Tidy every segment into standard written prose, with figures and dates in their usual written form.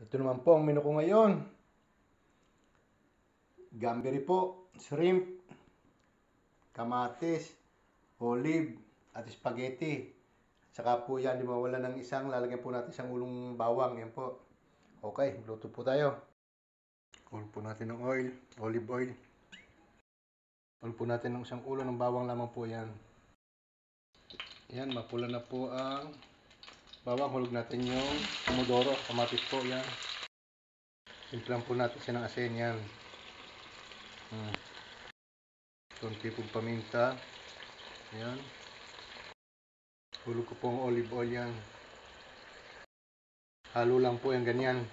Ito naman po ang menu ko ngayon. Gamberi po, shrimp, kamatis, olive, at spaghetti. Saka po yan, di mawala ng isang, lalagyan po natin isang ulong bawang. Yan po. Okay, luto po tayo. Ulo po natin ng oil, olive oil. Ulo po natin ng isang ulo ng bawang lamang po yan. Yan, mapula na po ang bawang. Hulog natin yung pomodoro, kamatis po yan. Simplan po natin siya ng asin yan. Kunti pong paminta. Yan. Hulog ko pong olive oil yan. Halo lang po yan ganyan.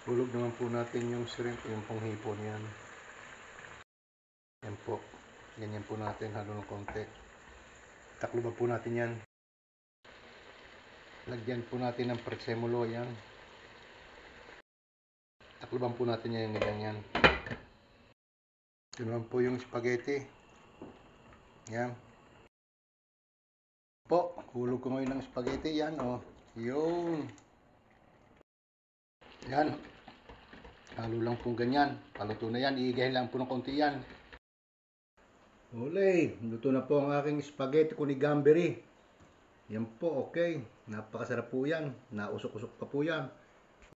Hulog naman po natin yung shrimp, yung pong hipon yan. Yan po. Ganyan po natin, halo ng konti. Takloban po natin yan. Lagyan po natin ng presemulo yan. Takloban po natin yan, ganyan. Yun naman po yung spaghetti. Yan. Po, hulog ko ngayon ng spaghetti yan, oh. Yung. Yan. Halo lang po ganyan. Paluto na yan. Iigahin lang po ng konti yan. Ulay. Luto na po ang aking spaghetti ko ni Gamberi. Yan po, okay. Napakasarap po yan. Nausok-usok pa po yan.